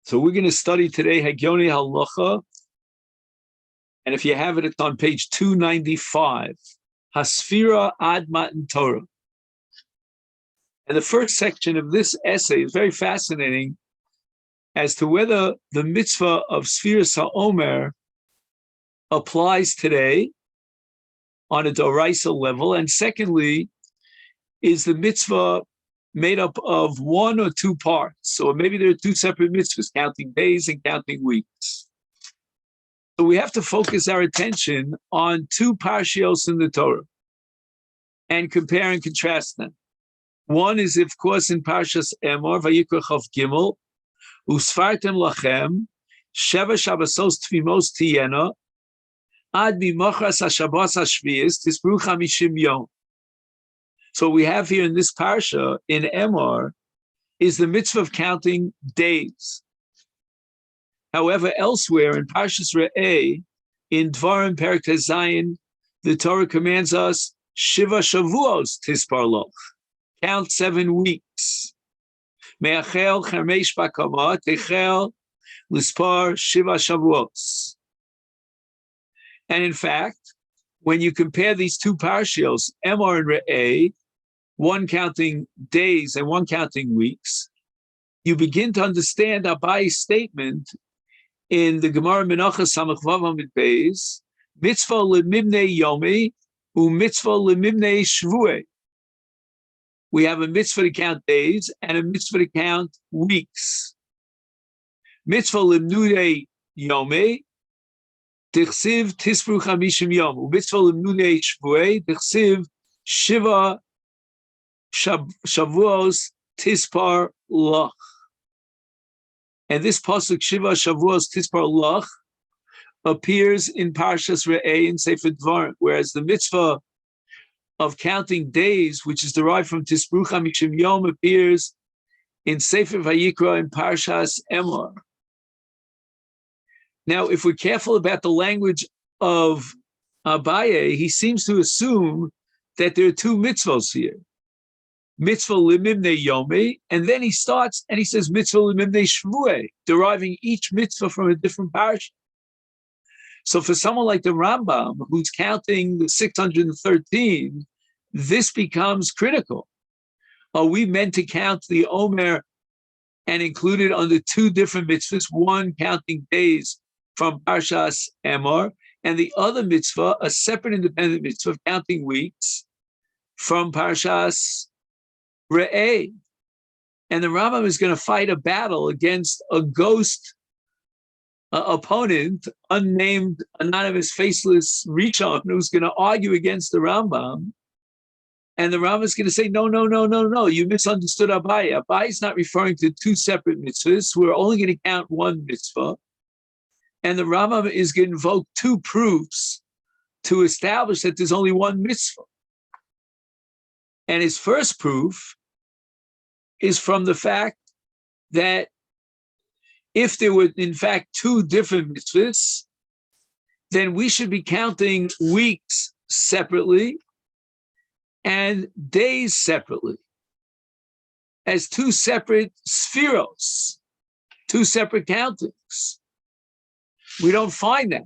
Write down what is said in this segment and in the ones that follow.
So we're going to study today Hegyonei Halacha, and if you have it, it's on page 295, S'firas Matantor. And the first section of this essay is very fascinating as to whether the mitzvah of S'firas HaOmer applies today on a d'oraisa level, and secondly, is the mitzvah made up of one or two parts, or maybe there are two separate mitzvahs, counting days and counting weeks. So we have to focus our attention on two parshios in the Torah and compare and contrast them. One is, of course, in Parashat Emor, Vayikra Chav Gimel, Usfartem lachem, Sheva Shabbasos Tfimos Tiyena, Ad Mimachras HaShabbos HaShviyis, Tisbru Chamishim Yom. So what we have here in this parsha, in Emor, is the mitzvah of counting days. However, elsewhere in Parshas Re'eh, in Dvarim Perek Zayin, the Torah commands us, Shiva Shavuos Tispar Loch, count 7 weeks. Me'achel Chermeish Bakama, Techel Lispar Shiva Shavuos. And in fact, when you compare these two parshios, Emor and Re'eh, one counting days and one counting weeks, you begin to understand Abai's statement in the Gemara Menachos Samach Vav Amid Beis, mitzvah lemimnei yomi u mitzvah lemimnei shvuei. We have a mitzvah to count days and a mitzvah to count weeks. Mitzvah lemnudei yomi tichsiv tisbru chamishim yom u mitzvah lemnudei shvuei tichsiv shiva Shavuos Tispar Lach. And this pasuk Shiva Shavuos Tispar Lach appears in Parshas Re'eh in Sefer Dvarim, whereas the mitzvah of counting days, which is derived from Tisbru Chamishim Yom, appears in Sefer Vayikra in Parshas Emor. Now, if we're careful about the language of Abaye, he seems to assume that there are two mitzvahs here. Mitzvah limimnei yomi, and then he starts and he says mitzvah limimnei shvuei, deriving each mitzvah from a different parsha. So for someone like the Rambam, who's counting the 613, this becomes critical. Are we meant to count the Omer and include it under two different mitzvahs, one counting days from Parshas Emor, and the other mitzvah, a separate independent mitzvah, counting weeks from Parshas Re'eh? And the Rambam is going to fight a battle against a ghost opponent, unnamed, anonymous, faceless Rishon, who's going to argue against the Rambam. And the Rambam is going to say, no, you misunderstood Abaye. Abaye is not referring to two separate mitzvahs. We're only going to count one mitzvah. And the Rambam is going to invoke two proofs to establish that there's only one mitzvah. And his first proof is from the fact that if there were, in fact, two different mitzvahs, then we should be counting weeks separately and days separately as two separate S'firos, two separate countings. We don't find that.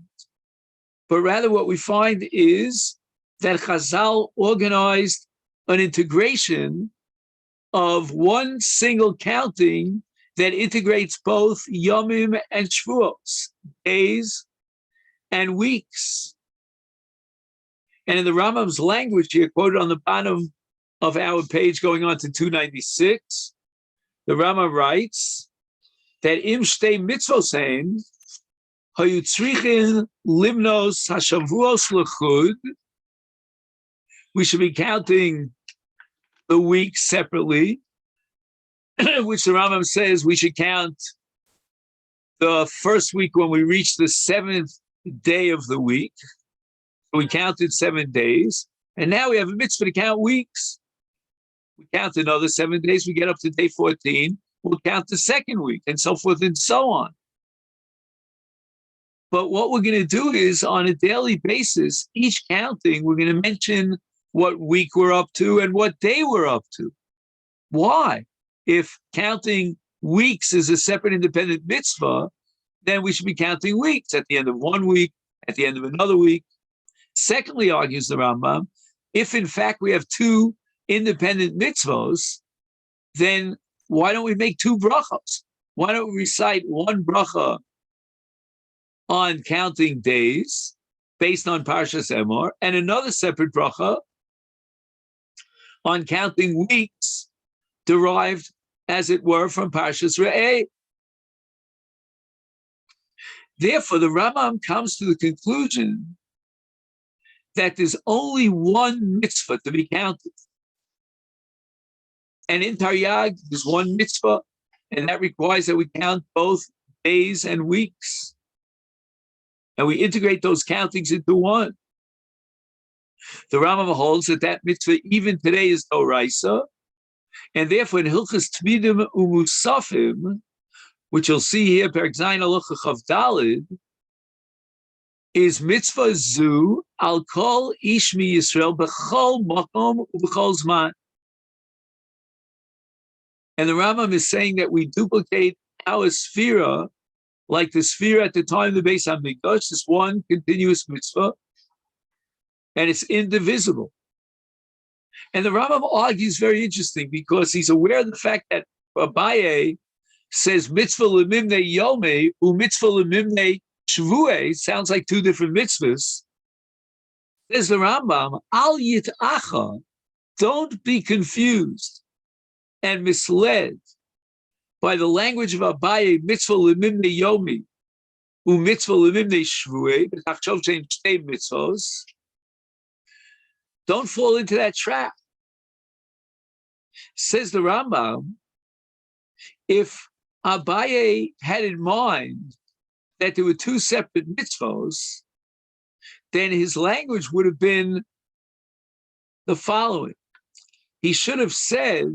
But rather what we find is that Chazal organized an integration of one single counting that integrates both Yomim and Shvuos, days and weeks. And in the Rambam's language here, quoted on the bottom of our page going on to 296, the Rambam writes that Im Shtei Mitzvosein Hayu Tzrichin Limnos HaShavuos L'chud, we should be counting the weeks separately, which the Rambam says we should count the first week when we reach the 7th day of the week. We counted 7 days, and now we have a mitzvah to count weeks. We count another 7 days, we get up to day 14, we'll count the second week, and so forth and so on. But what we're going to do is, on a daily basis, each counting, we're going to mention what week we're up to and what day we're up to. Why? If counting weeks is a separate independent mitzvah, then we should be counting weeks at the end of 1 week, at the end of another week. Secondly, argues the Rambam, if in fact we have 2 independent mitzvahs, then why don't we make 2 brachas? Why don't we recite 1 bracha on counting days based on Parashat Omer, and another separate bracha on counting weeks derived, as it were, from Parashat Re'eh. Therefore, the Rambam comes to the conclusion that there's only 1 mitzvah to be counted. And in Taryag, there's 1 mitzvah, and that requires that we count both days and weeks. And we integrate those countings into 1. The Rambam holds that mitzvah even today is Doraisa, and therefore in Hilchas Tmidim Umusafim, which you'll see here, Perek Zayin Halacha Chav Daled, is mitzvah zu al kol ish mi Yisrael b'chol makom u'b'chol zman. And the Rambam is saying that we duplicate our S'fira, like the S'fira at the time of the Beis HaMikdash, this 1 continuous mitzvah, and it's indivisible. And the Rambam argues very interesting because he's aware of the fact that Abaye says mitzvah lemimnei yomei u mitzvah lemimnei shvuei, sounds like 2 different mitzvahs. Says the Rambam, al yitacha, don't be confused and misled by the language of Abaye, mitzvah lemimnei yomi u mitzvah lemimnei shvuei, b'tachshov shein shtei mitzvos. Don't fall into that trap. Says the Rambam, if Abaye had in mind that there were 2 separate mitzvos, then his language would have been the following. He should have said,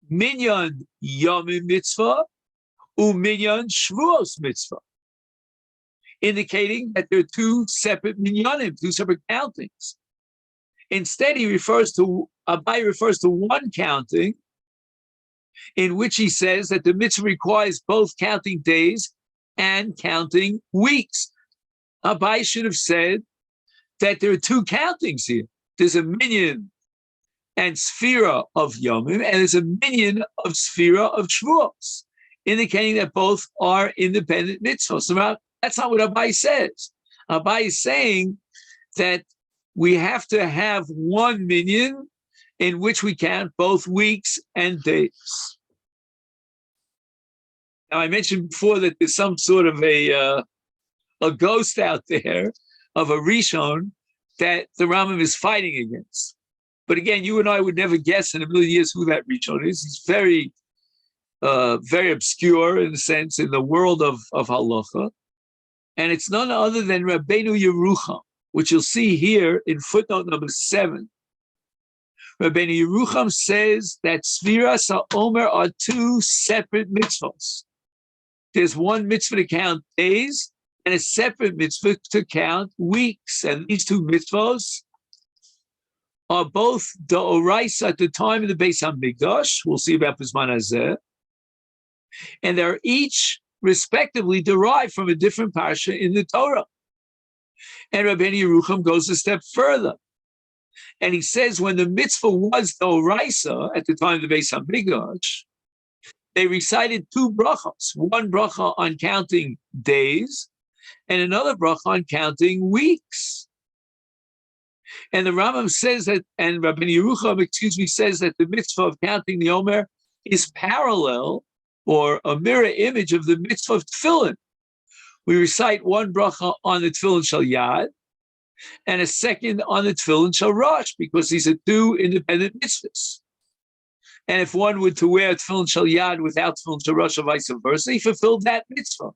minyan yomim mitzvah, u minyan shvuos mitzvah, indicating that there are 2 separate minyanim, 2 separate countings. Instead, Abaye refers to 1 counting, in which he says that the mitzvah requires both counting days and counting weeks. Abaye should have said that there are 2 countings here. There's a minyan and S'fira of Yomim, and there's a minyan of S'fira of Shvuos, indicating that both are independent mitzvahs. So that's not what Abaye says. Abaye is saying that we have to have 1 minyan in which we count both weeks and days. Now, I mentioned before that there's some sort of a ghost out there of a Rishon that the Rambam is fighting against. But again, you and I would never guess in a million years who that Rishon is. He's very, very obscure in a sense in the world of halacha. And it's none other than Rabbeinu Yerucham, which you'll see here in footnote number 7. Rabbeinu Yerucham says that S'firas HaOmer are 2 separate mitzvahs. There's 1 mitzvah to count days and a separate mitzvah to count weeks. And these 2 mitzvahs are both D'oraisa at the time of the Beis HaMikdash. We'll see about B'zman Hazeh. And they're each respectively derived from a different parsha in the Torah. And Rabbeinu Yerucham goes a step further. And he says when the mitzvah was D'oraisa at the time of the Beis HaMikdash, they recited 2 brachas, 1 bracha on counting days and another bracha on counting weeks. And the Rambam says that, and Rabbeinu Yerucham, says that the mitzvah of counting the Omer is parallel or a mirror image of the mitzvah of tefillin. We recite 1 bracha on the tefillin shel yad and a second on the tefillin shel rosh, because these are 2 independent mitzvahs. And if one were to wear tefillin shel yad without tefillin shel rosh or vice versa, he fulfilled that mitzvah.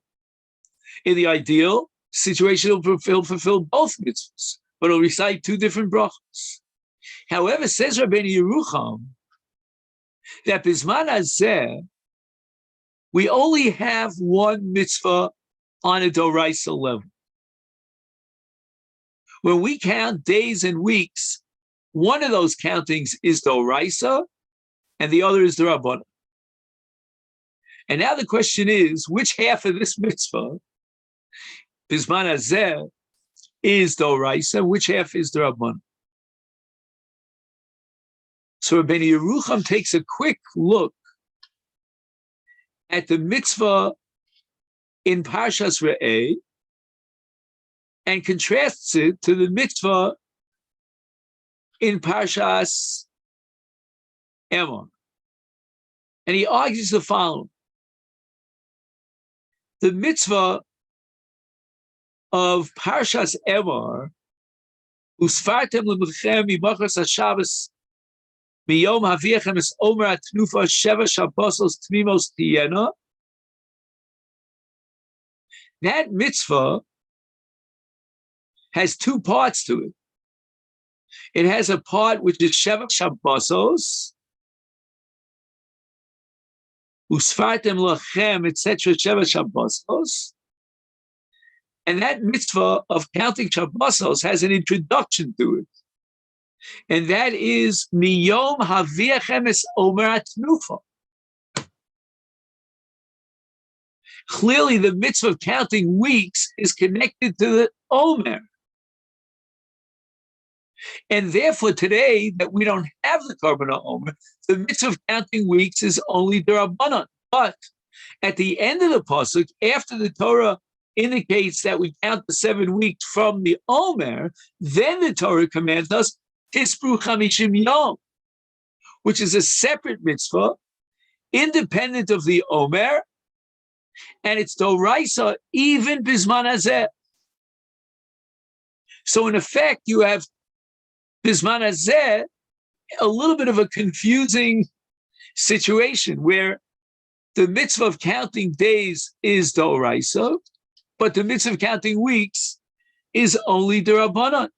In the ideal situation, he'll fulfill both mitzvahs, but he'll recite 2 different brachas. However, says Rabbeinu Yerucham, that B'zman Hazeh, we only have 1 mitzvah on a Doraisa level. When we count days and weeks, one of those countings is Doraisa, and the other is the Rabbanah. And now the question is, which half of this mitzvah, Bizman Hazeh, is Doraisa, which half is Rabban? So Rabbeinu Yerucham takes a quick look at the mitzvah in Parshas Re'eh and contrasts it to the mitzvah in Parshas Omer. And he argues the following. The mitzvah of Parshas Omer, Usfartem lemechem mimachas haShabbos miyom haviachem es Omer atnufa sheva shabbosos tmimos tiyena. That mitzvah has two parts to it. It has a part which is sheva shabbosos, Usfartem lachem, etc., sheva shabbosos. And that mitzvah of counting Shabbosos has an introduction to it. And that is Miyom Haviachem es Omer Atnufa. Clearly, the mitzvah of counting weeks is connected to the Omer. And therefore, today, that we don't have the Korban Omer, the mitzvah of counting weeks is only D'Rabbanan. But at the end of the pasuk, after the Torah indicates that we count the 7 weeks from the Omer, then the Torah commands us, Tispru Chamishim Yom, which is a separate mitzvah, independent of the Omer, and it's Doraisa even Bizman Hazeh. So in effect, you have Bizman Hazeh, a little bit of a confusing situation where the mitzvah of counting days is Doraisa, but the mitzvah of counting weeks is only D'Rabbanan.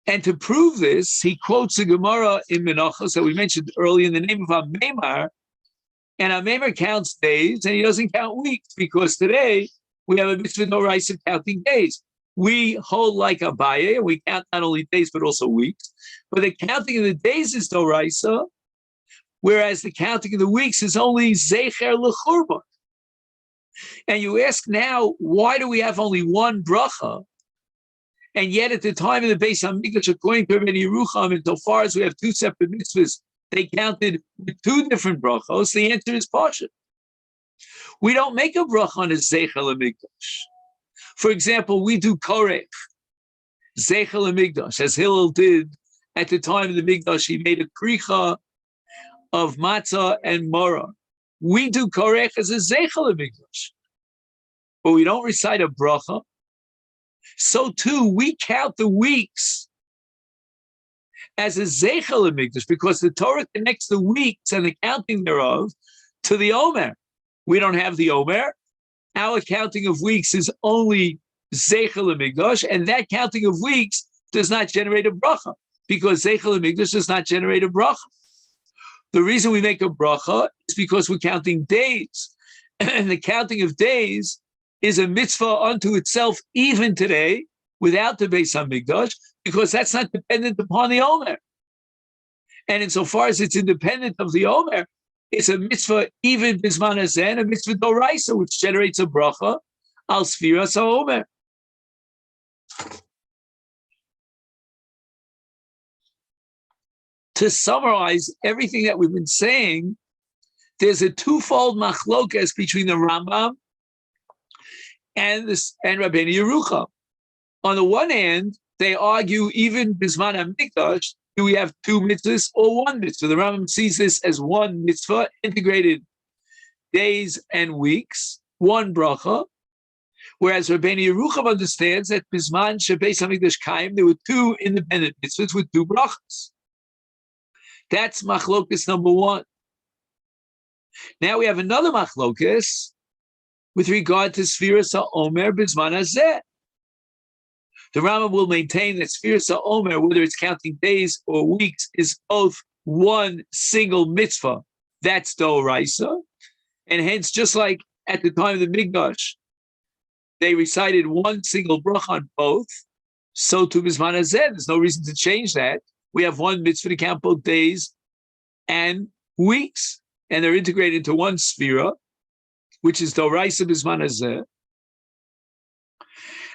And to prove this, he quotes a Gemara in Menachos that we mentioned earlier in the name of Amemar, and Amemar counts days and he doesn't count weeks because today we have a mitzvah Doraisa of counting days. We hold like Abaye, and we count not only days but also weeks, but the counting of the days is Doraisa, whereas the counting of the weeks is only Zecher L'Churban. And you ask now, why do we have only one bracha? And yet at the time of the Beis HaMikdash, according to Rabbeinu Yerucham, and so far as we have 2 separate mitzvahs, they counted with 2 different brachos. The answer is Parashat. We don't make a bracha on a Zeichel HaMikdash. For example, we do Korech, Zeichel HaMikdash, as Hillel did at the time of the Mikdash. He made a kricha of matzah and maror. We do Korech as a Zeichel HaMikdash, but we don't recite a bracha. So too, we count the weeks as a Zeichel HaMikdash because the Torah connects the weeks and the counting thereof to the Omer. We don't have the Omer. Our counting of weeks is only Zeichel HaMikdash, and that counting of weeks does not generate a bracha because Zeichel HaMikdash does not generate a bracha. The reason we make a bracha is because we're counting days. And the counting of days is a mitzvah unto itself even today without the Beis HaMikdash because that's not dependent upon the Omer. And insofar as it's independent of the Omer, it's a mitzvah even Bizman Hazeh, a mitzvah Doraisa, which generates a bracha al S'firas HaOmer. To summarize everything that we've been saying, there's a twofold machlokas between the Rambam and Rabbeinu Yerucham. On the one hand, they argue even Bizman HaMikdash, do we have 2 mitzvahs or 1 mitzvah? The Rambam sees this as 1 mitzvah, integrated days and weeks, 1 bracha, whereas Rabbeinu Yerucham understands that Bizman Shebeis HaMikdash Kaim, there were 2 independent mitzvahs with 2 brachas. That's machlokas number 1. Now we have another machlokas with regard to S'firas HaOmer Bizman Hazeh. The Rambam will maintain that S'firas HaOmer, whether it's counting days or weeks, is both 1 single mitzvah. That's Doraisa. And hence, just like at the time of the Mikdash, they recited 1 single bracha on both, so to Bizman Hazeh, there's no reason to change that. We have 1 mitzvah to count both days and weeks. and they're integrated into one S'fira, which is Doraisa Bizman Hazeh.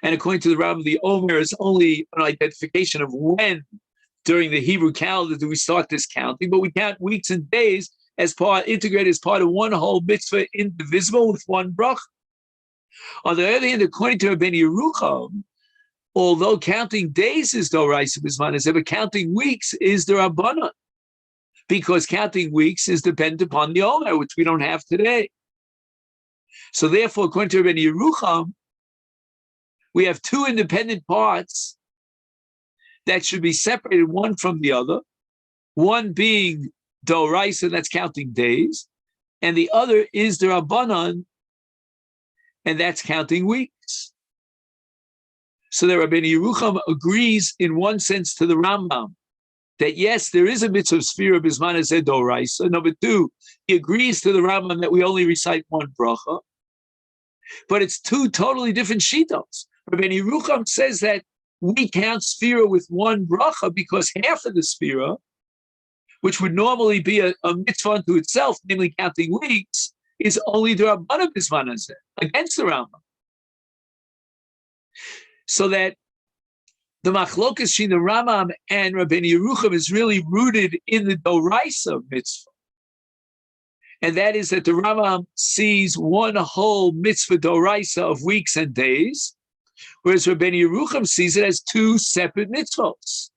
And according to the Rambam, the Omer is only an identification of when during the Hebrew calendar do we start this counting, but we count weeks and days as integrated as part of one whole mitzvah, indivisible with one bracha. On the other hand, according to Rabbeinu Yerucham, although counting days is Doraisa Bizman Hazeh, but counting weeks is the Rabbanan, because counting weeks is dependent upon the Omer, which we don't have today. So therefore, according to Rabbeinu Yerucham, we have two independent parts that should be separated one from the other, one being Doraisa, that's counting days, and the other is the Rabbanan, and that's counting weeks. So that Rabbeinu Yerucham agrees in one sense to the Rambam, that yes, there is a mitzvah of S'fira Bizman Hazeh Doraisa. Number two, he agrees to the Rambam that we only recite one bracha, but it's two totally different shittos. Rabbeinu Yerucham says that we count S'fira with one bracha because half of the S'fira, which would normally be a mitzvah unto itself, namely counting weeks, is only the Rabbanan Bizman Hazeh, against the Rambam. So that the machlokas between the Rambam and Rabbeinu Yerucham is really rooted in the Doraisa mitzvah. And that is that the Rambam sees one whole mitzvah Doraisa of weeks and days, whereas Rabbeinu Yerucham sees it as two separate mitzvahs.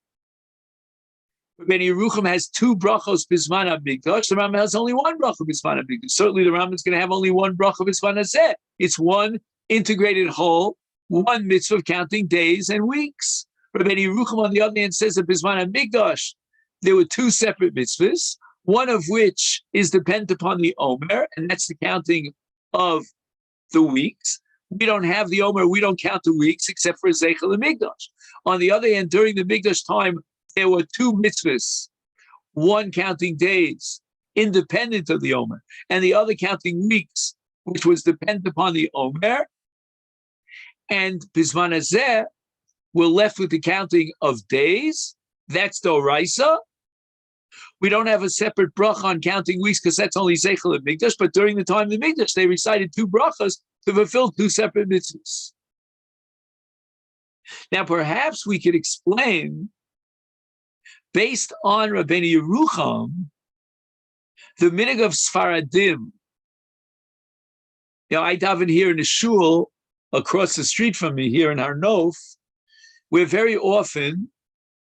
Rabbeinu Yerucham has two brachos Bizman HaMikdash. The Rambam has only one bracha Bizman HaMikdash. Certainly the Rambam is going to have only one bracha Bizman Hazeh. It's one integrated whole, one mitzvah of counting days and weeks. Rabbeinu Yerucham, on the other hand, says that Bizman HaMikdash, there were two separate mitzvahs, one of which is dependent upon the Omer, and that's the counting of the weeks. We don't have the Omer, we don't count the weeks except for Zeichel and Mikdash. On the other hand, during the Mikdash time, there were two mitzvahs, one counting days, independent of the Omer, and the other counting weeks, which was dependent upon the Omer. And Bizman Hazeh, we're left with the counting of days. That's Doraisa. We don't have a separate bracha on counting weeks because that's only Zeichel and Mikdash. But during the time of the Mikdash, they recited two brachas to fulfill two separate mitzvahs. Now, perhaps we could explain, based on Rabbeinu Yerucham, the minhag of Sfaradim. I daven here in the shul across the street from me here in Har Nof, where very often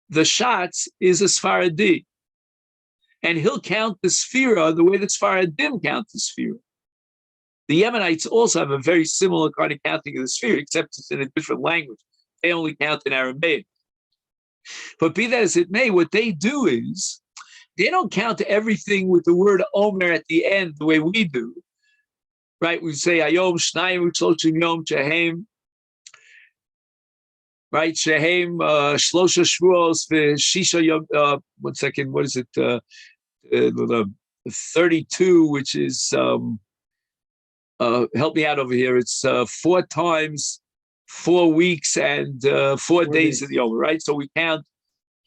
the Shatz is a Sfaradi. And he'll count the S'fira the way the Sfaradim count the S'fira. The Yemenites also have a very similar kind of counting of the S'fira, except it's in a different language. They only count in Aramaic. But be that as it may, what they do is, they don't count everything with the word Omer at the end the way we do. Right? We say, Ayom, Shnayim, Shloshim Yom, Shehem. Right? Shehem, Shlosha Shvuos, Shisha Yom, 1 second, what is it? 32, which is, help me out over here. It's 4 times 4 weeks and 4 days of the Omer, right? So we count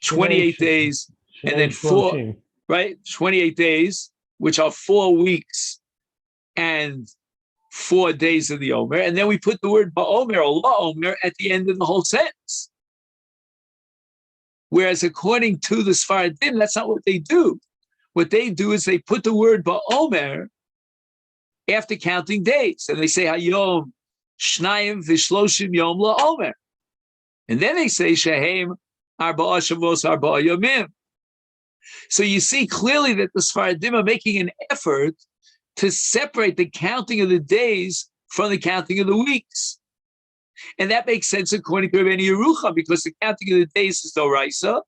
28 days and then 4, right? 28 days, which are 4 weeks and 4 days of the Omer. And then we put the word Ba'omer or La'omer at the end of the whole sentence. Whereas according to the Sfaradim, that's not what they do. What they do is they put the word Ba'omer after counting days. And they say, Hayom, Shnayim v'shloshim yom la'omer. And then they say, Shehem arba'a shavos arba'a yomim. So you see clearly that the Sfaradim are making an effort to separate the counting of the days from the counting of the weeks. And that makes sense according to Rabbeinu Yerucham, because the counting of the days is Doraisa.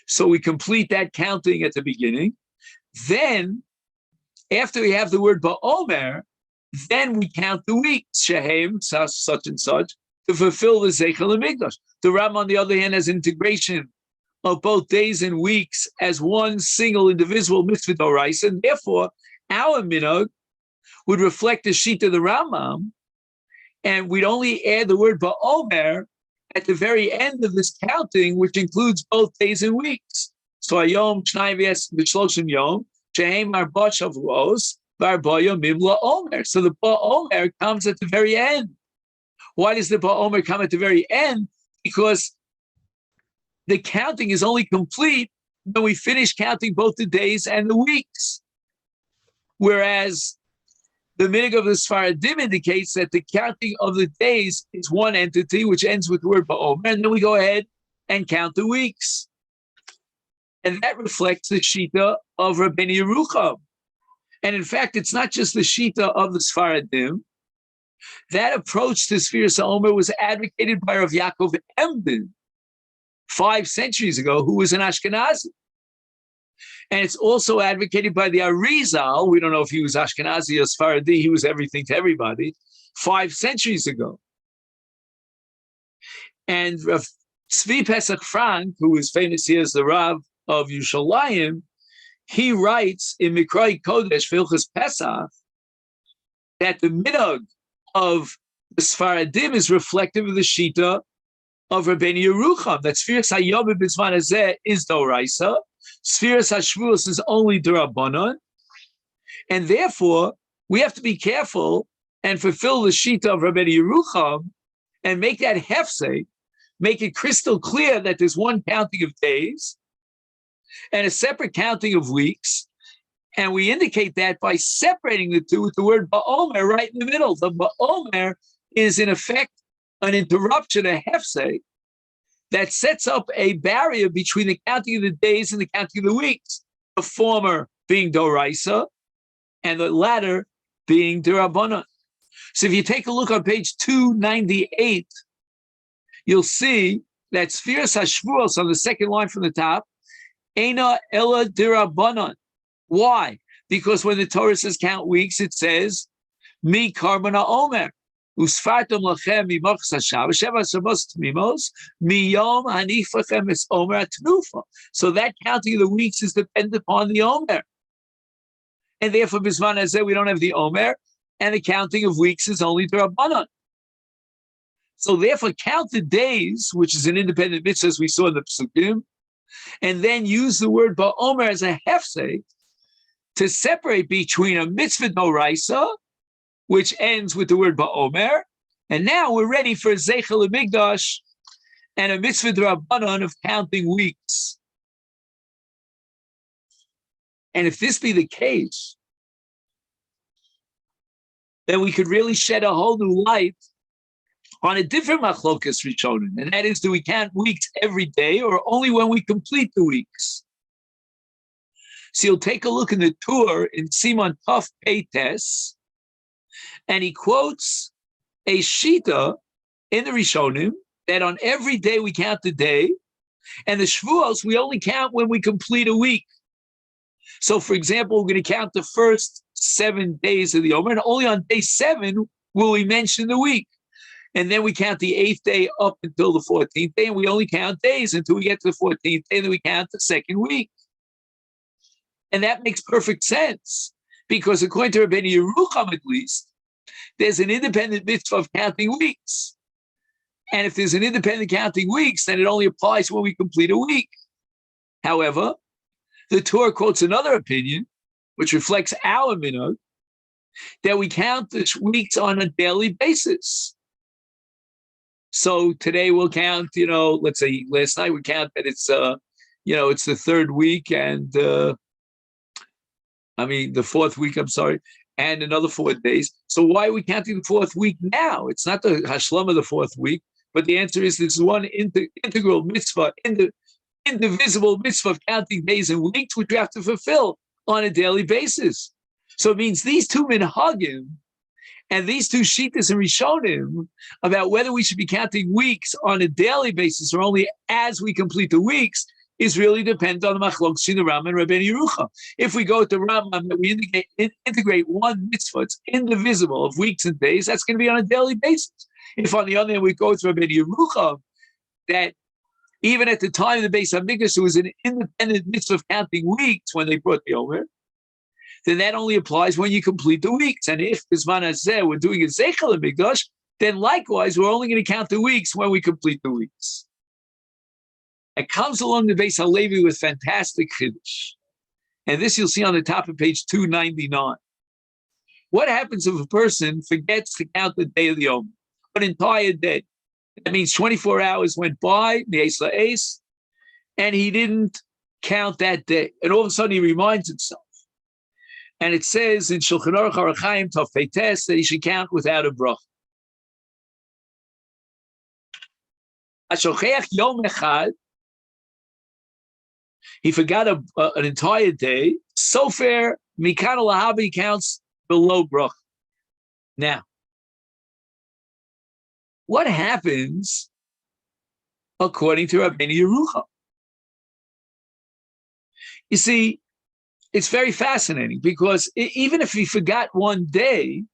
So we complete that counting at the beginning. Then, after we have the word Ba'omer, then we count the weeks, Shehem, such and such, to fulfill the Zeichel and Mikdash. The Ram, on the other hand, has integration of both days and weeks as one single indivisible mitzvah Doraisa, and therefore our minhag would reflect the sheet of the Rambam, and we'd only add the word Ba'omer at the very end of this counting, which includes both days and weeks. So Ayom, Shnai v'Shloshim Yom, Shehem Arba Shavuos, V'Arba Yomim LaOmer. So the Omer comes at the very end. Why does the Omer come at the very end? Because the counting is only complete when we finish counting both the days and the weeks. Whereas the minhag of the Sfaradim indicates that the counting of the days is one entity, which ends with the word Ba'omer, and then we go ahead and count the weeks. And that reflects the Shita of Rabbeinu Yerucham. And in fact, it's not just the Shita of the Sfaradim. That approach to S'firas HaOmer was advocated by Rav Yaakov Emden 5 centuries ago, who was an Ashkenazi. And it's also advocated by the Arizal. We don't know if he was Ashkenazi or Sephardi. He was everything to everybody 5 centuries ago. And Rav Tzvi Pesach Frank, who is famous here as the Rav of Yerushalayim, he writes in Mikrai Kodesh, Hilchos Pesach, that the minhag of the Sfaradim is reflective of the Shita of Rabbeinu Yerucham, that S'firas HaOmer b'zman hazeh is Doraisa, S'firas HaShavuos is only D'Rabbanan, and therefore we have to be careful and fulfill the Shita of Rabbeinu Yerucham and make that hefsek, make it crystal clear that there's one counting of days and a separate counting of weeks, and we indicate that by separating the two with the word Ba'omer right in the middle. The Ba'omer is in effect an interruption, a hefsek, that sets up a barrier between the counting of the days and the counting of the weeks, the former being Doraisa and the latter being D'Rabbanan. So if you take a look on page 298, you'll see that S'firas HaShavuos on the second line from the top, Eina Ella D'Rabbanan. Why? Because when the Torah says count weeks, it says, Mi Karban HaOmer. Usfartum lachem mimachas hashav sheva shabos tmimos miyom hanif lachem es Omer atnufa. So that counting of the weeks is dependent upon the Omer, and therefore bisman hazeh we don't have the Omer, and the counting of weeks is only D'Rabbanan. So therefore, count the days, which is an independent mitzvah as we saw in the Psukim, and then use the word Ba'omer as a hefsek to separate between a mitzvah doraisa, which ends with the word Ba'omer, and now we're ready for Zeichel Mikdash and a mitzvah d'Rabbanan of counting weeks. And if this be the case, then we could really shed a whole new light on a different machlokas rishonim, and that is, do we count weeks every day or only when we complete the weeks? So you'll take a look in the Tur in Simon Tov Peites, and he quotes a shita in the Rishonim that on every day we count the day, and the Shavuos we only count when we complete a week. So, for example, we're going to count the first 7 days of the Omer, and only on day 7 will we mention the week. And then we count the 8th day up until the 14th day, and we only count days until we get to the 14th day, and then we count the second week. And that makes perfect sense, because according to Rabbeinu Yerucham at least, there's an independent mitzvah of counting weeks. And if there's an independent counting weeks, then it only applies when we complete a week. However, the Torah quotes another opinion, which reflects our minhag, that we count the weeks on a daily basis. So today we'll count, let's say last night we count that it's, it's the third week and, the fourth week, and another 4 days. So why are we counting the fourth week now? It's not the Hashlam of the fourth week, but the answer is this one integral mitzvah, indivisible mitzvah of counting days and weeks, which we have to fulfill on a daily basis. So it means these two minhagim and these two shittas and rishonim about whether we should be counting weeks on a daily basis or only as we complete the weeks is really dependent on the machlokes between the Rambam and Rabbeinu Yerucham. If we go to Rambam that we integrate one mitzvah, it's indivisible of weeks and days, that's going to be on a daily basis. If on the other hand we go to Rabbeinu Yerucham, that even at the time of the Beis HaMikdash, it was an independent mitzvah of counting weeks when they brought the Omer, then that only applies when you complete the weeks. And if Bisman Hazeh we're doing a Zeichel Mikdash, then likewise we're only going to count the weeks when we complete the weeks. It comes along the Beis HaLevi with fantastic chiddush. And this you'll see on the top of page 299. What happens if a person forgets to count the day of the Omer? An entire day. That means 24 hours went by, the Ace La Ace, and he didn't count that day. And all of a sudden he reminds himself. And it says in Shulchan Aruch Arachaim Tov Peites that he should count without a bracha. Yom echad, he forgot an entire day. So fair, Mikan Lahaba, he counts below bracha. Now, what happens according to Rabbeinu Yerucham? You see, it's very fascinating because even if he forgot one day,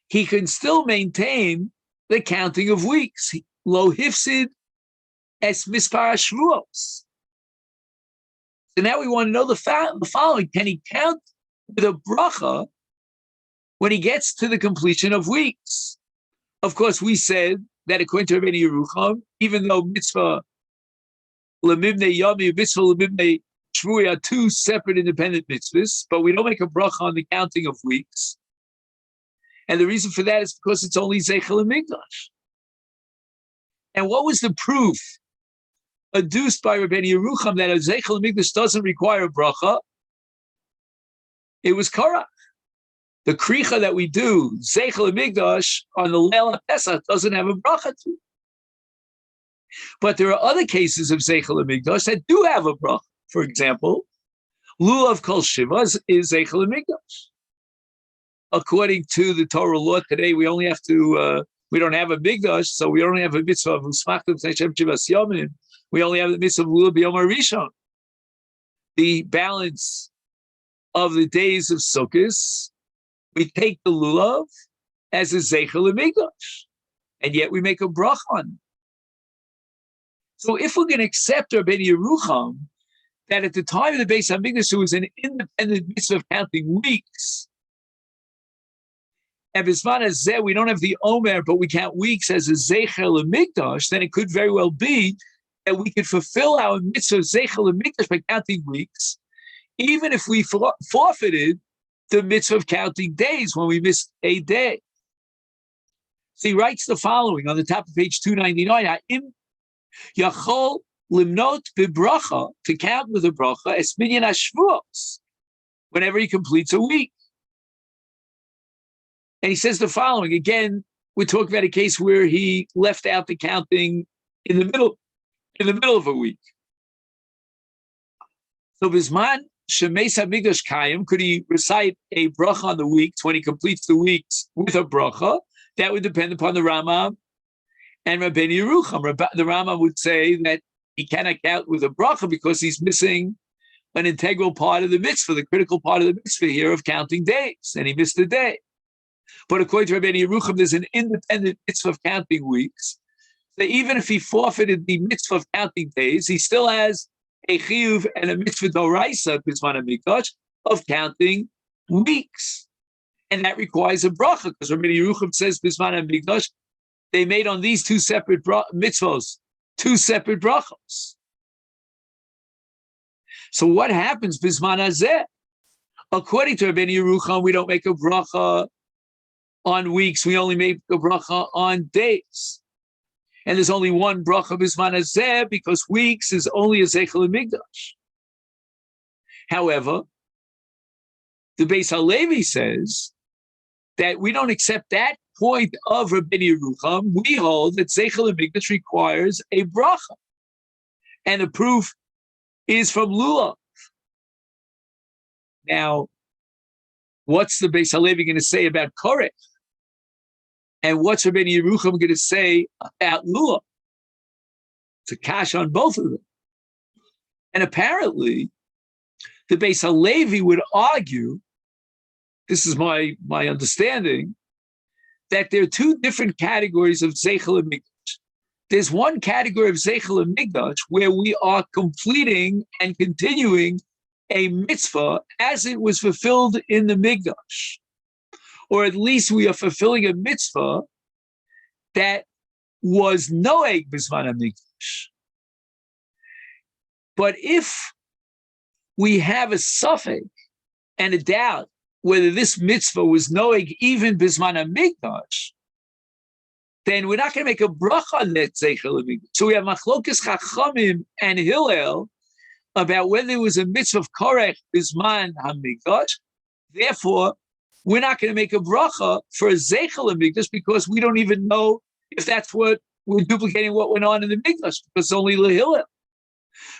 he can still maintain the counting of weeks. Lo hifsid es mispar shvuos. So now we want to know the following. Can he count with a bracha when he gets to the completion of weeks? Of course, we said that according to Rabbeinu Yerucham, even though mitzvah lemibnei yami, mitzvah lemibnei shvui are two separate independent mitzvahs, but we don't make a bracha on the counting of weeks. And the reason for that is because it's only Zeichel and Mikdash. And what was the proof adduced by Rabbeinu Yerucham that a Zeichel and Mikdash doesn't require a bracha? It was Korach. The kricha that we do, Zeichel and Mikdash, on the Leil HaPesach doesn't have a bracha to it. But there are other cases of Zeichel and Mikdash that do have a bracha. For example, Lulav Kol Shivas is Zeichel and Mikdash. According to the Torah law today, we only have to, we don't have a Mikdash, so we only have a mitzvah of Usmachtem Shem Shivas Yomim. We only have the mitzvah of Lulav B'Yom HaRishon. The balance of the days of Sukkot, we take the Lulav as a Zeichel and Mikdash, and yet we make a brach on it. So if we're going to accept Rabbeinu Yerucham, that at the time of the Beis HaMikdash, it was an independent mitzvah of counting weeks. And Bisman Hazeh, we don't have the Omer, but we count weeks as a Zeichel and Mikdash, then it could very well be that we could fulfill our mitzvah of Zeichel and Mikdash by counting weeks, even if we forfeited the mitzvah of counting days when we missed a day. So he writes the following on the top of page 299, Ha'im Yachol Limnot Bibracha, to count with a bracha, es minyan hashvuos, whenever he completes a week. And he says the following, again, we're talking about a case where he left out the counting in the middle of a week. So Bisman Shemeis HaMikdash Kayim, could he recite a bracha on the weeks when he completes the weeks with a bracha? That would depend upon the Rambam and Rabbeinu Yerucham. The Rambam would say that he cannot count with a bracha because he's missing an integral part of the mitzvah, the critical part of the mitzvah here of counting days, and he missed a day. But according to Rabbeinu Yerucham, there's an independent mitzvah of counting weeks. So even if he forfeited the mitzvah of counting days, he still has a chiyuv and a mitzvah d'oraisa b'zman hamikdash of counting weeks, and that requires a bracha because Rabbeinu Yerucham says b'zman hamikdash they made on these two separate mitzvahs two separate brachos. So what happens b'zman hazeh? According to Rabbeinu Yerucham, we don't make a bracha on weeks; we only make a bracha on days. And there's only one bracha b'zman hazeh because weeks is only a Zeichel and Mikdash. However, the Beis HaLevi says that we don't accept that point of Rabbeinu Yerucham. We hold that Zeichel and Mikdash requires a bracha. And the proof is from Lulav. Now, what's the Beis HaLevi going to say about Korech? And what's Rabbeinu Yerucham going to say about Lulav? It's a kash on both of them. And apparently, the Beis HaLevi would argue, this is my understanding, that there are two different categories of Zeichel and Mikdash. There's one category of Zeichel and Mikdash where we are completing and continuing a mitzvah as it was fulfilled in the Mikdash. Or at least we are fulfilling a mitzvah that was noeg b'zman hamikdash. But if we have a suffix and a doubt whether this mitzvah was noeg even bisman hamikdash, then we're not going to make a bracha on that zeichel hamikdash. So we have machlokas chachamim and Hillel about whether it was a mitzvah of korech bisman hamikdash. Therefore, we're not going to make a bracha for a zeichel hamikdash because we don't even know if that's what we're duplicating what went on in the mikdash, because it's only Hillel.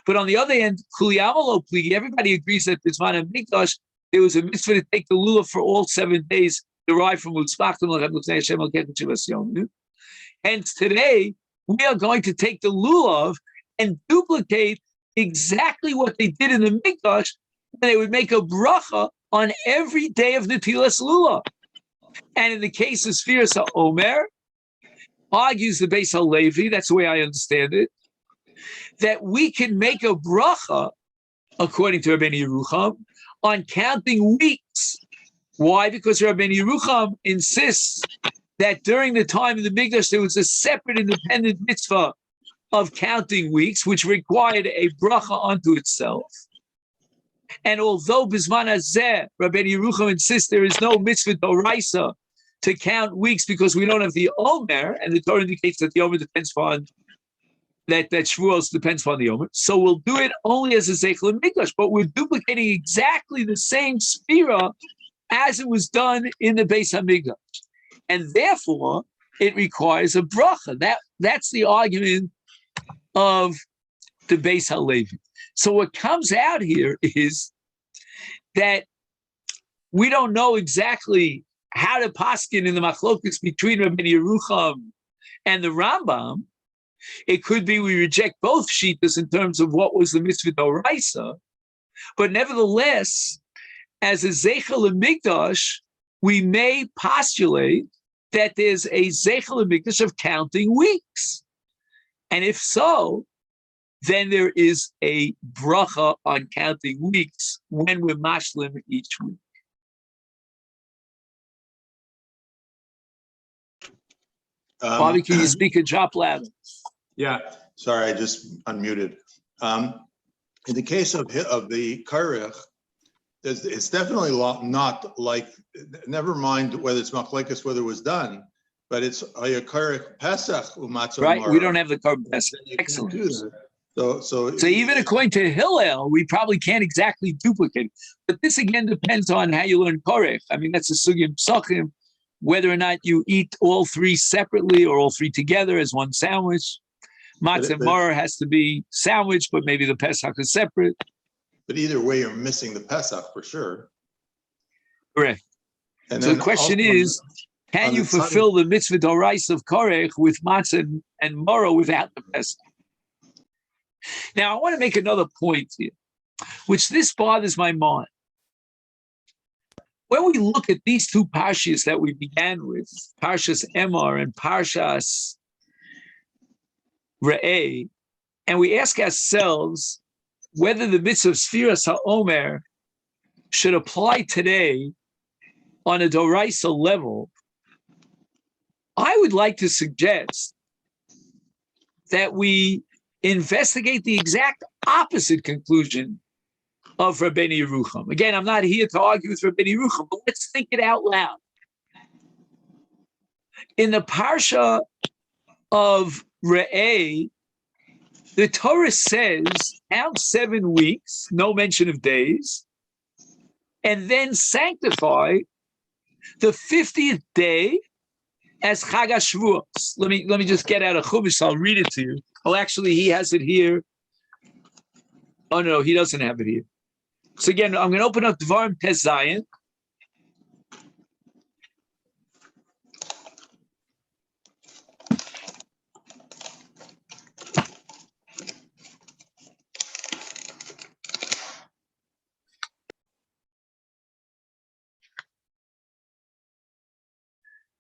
But on the other hand, kuliyamalo pligi, everybody agrees that bisman hamikdash there was a mitzvah to take the lulav for all 7 days derived from utzmachtem l'chem l'fnei Hashem l'kechet shivas yomim. Hence today we are going to take the lulav and duplicate exactly what they did in the mikdash, and they would make a bracha on every day of netilas lulav. And in the case of S'firas HaOmer, argues the Beis HaLevi, that's the way I understand it, that we can make a bracha, according to Rabbeinu Yerucham, on counting weeks. Why? Because Rabbeinu Yerucham insists that during the time of the Mikdash, there was a separate independent mitzvah of counting weeks, which required a bracha unto itself. And although Bisman Hazeh, Rabbeinu Yerucham insists there is no mitzvah d'oraisa to count weeks because we don't have the Omer, and the Torah indicates that the Omer depends on that Shavuos depends upon the Omer. So we'll do it only as a Zeichel and Mikdash, but we're duplicating exactly the same S'fira as it was done in the Beis HaMikdash. And therefore, it requires a bracha. That's the argument of the Beis HaLevi. So what comes out here is that we don't know exactly how to paskin in the machlokas between Rabbeinu Yerucham and the Rambam. It could be we reject both shittas in terms of what was the mitzvah d'oraisa, but nevertheless, as a zeichel mikdash, we may postulate that there's a zeichel mikdash of counting weeks, and if so, then there is a bracha on counting weeks when we're mashlim each week. Bobby, can you speak and drop louder? Yeah, sorry, I just unmuted. In the case of the Karech, it's definitely not like, never mind whether it's machlekes, whether it was done, but it's a Karech Pesach u'matzah. Right, we don't have the Karech Pesach. Excellent. So even according to Hillel, we probably can't exactly duplicate it. But this again depends on how you learn Karech. I mean, that's a sugim psachim, whether or not you eat all three separately or all three together as one sandwich. Matzah and maror has to be sandwiched, but maybe the Pesach is separate. But either way, you're missing the Pesach for sure. Correct. And so the question is, can you fulfill the mitzvah d'oraisa of Korech with matzah and maror without the Pesach? Now, I want to make another point here, which this bothers my mind. When we look at these two parshas that we began with, Parshas Emor and Parshas Re'eh, and we ask ourselves whether the mitzvah of S'firas HaOmer should apply today on a d'oraisa level, I would like to suggest that we investigate the exact opposite conclusion of Rabbeinu Yerucham. Again, I'm not here to argue with Rabbeinu Yerucham, but let's think it out loud. In the parsha of Re'eh, the Torah says, count 7 weeks, no mention of days, and then sanctify the 50th day as Chag HaShavuos. Let me just get out a chumash, I'll read it to you. Oh, actually, he has it here. Oh, no, he doesn't have it here. So again, I'm going to open up Dvarim Tes Zayin.